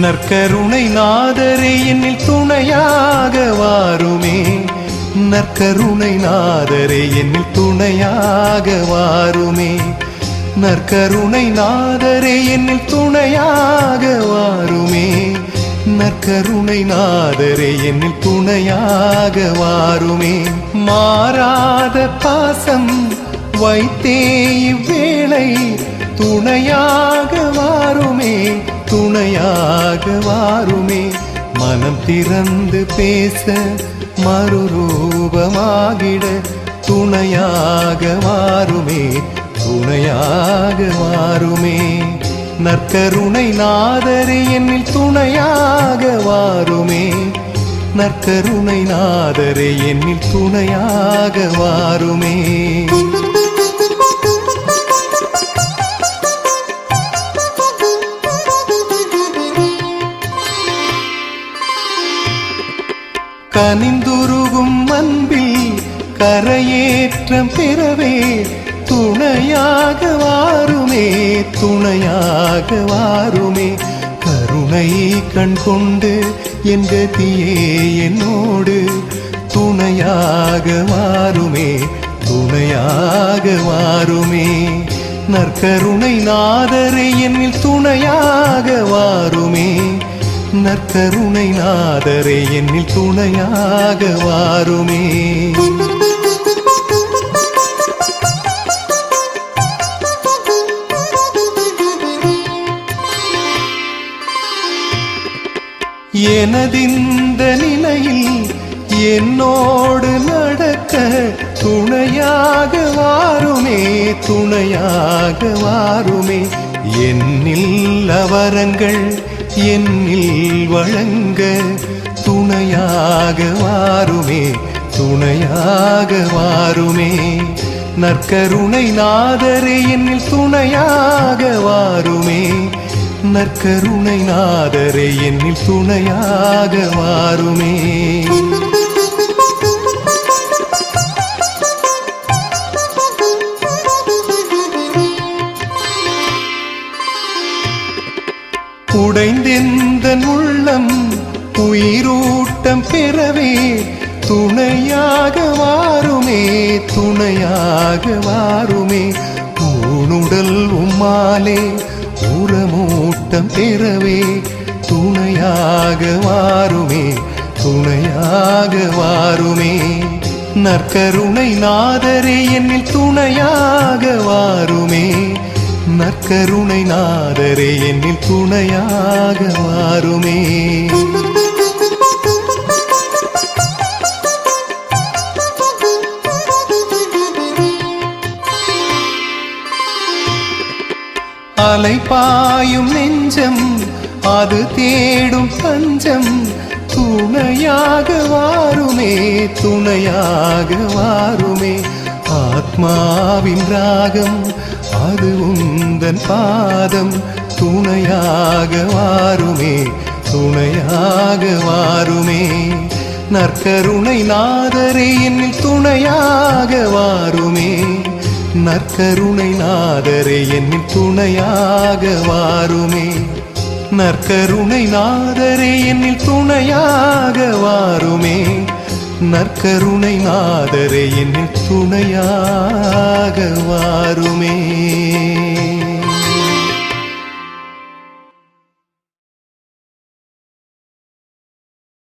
நற்கருணை நாதரே என்னில் துணையாக வாருமே. நற்கருணை நாதரே என்னில் துணையாக வாருமே. நற்கருணை நாதரே என்னில் துணையாக வாருமே. நற்கருணை நாதரே என்னில் துணையாக வாருமே. மாறாத பாசம் வைத்தே இவ்வேளை துணையாக வாருமே. துணையாக வாருமே. மனம் திறந்து பேச மறுரூபமாகிட துணையாக வாருமே. துணையாக வாருமே. நற்கருணை நாதரே என்னில் துணையாக வாருமே. நற்கருணை நாதரே என்னில் துணையாக வாருமே. கனிந்துருகும் அன்பில் கரையேற்றம் பெறவே துணையாக வாருமே. துணையாக வாருமே. கருணை கண் கொண்டு என் கதியே என்னோடு துணையாக வாருமே. துணையாக வாருமே. நற்கருணை நாதரே என்னில் துணையாக வாருமே. நற்கருணை நாதரே என்னில் துணையாக வாருமே. எனதிந்த நிலையில் என்னோடு நடக்க துணையாக வாருமே. துணையாக வாருமே. என்னில் அவரங்கள் என்னில் வழங்க துணையாக வாருமே. துணையாக வாருமே. நற்கருணை நாதரே என்னில் துணையாக வாருமே. நற்கருணை நாதரே என்னில் துணையாக வாருமே. உடைந்தெந்தன் உள்ளம் உயிரூட்டம் பெறவே துணையாக வாருமே. துணையாக வாருமே. ஊனுடல் உம்மாலே உரமூட்டம் பெறவே துணையாக வாருமே. துணையாக வாருமே. நற்கருணை நாதரே என்னில் துணையாக வாருமே. நற்கருணை நாதரே என்னில் துணையாக வாருமே. அலைபாயும் நெஞ்சம் அது தேடும் தஞ்சம் துணையாக வாருமே. துணையாக வாருமே. ஆத்மாவின் ராகம் அது உந்தன் பாதம் துணையாக வாருமே. துணையாக வாருமே. நற்கருணை நாதரே என்னில் துணையாக வாருமே. நற்கருணை நாதரே என்னில் துணையாக வாருமே. நற்கருணை நாதரே என்னில் துணையாக வாருமே. நற்கருணை நாதரே என்னில் துணையாக வாருமே.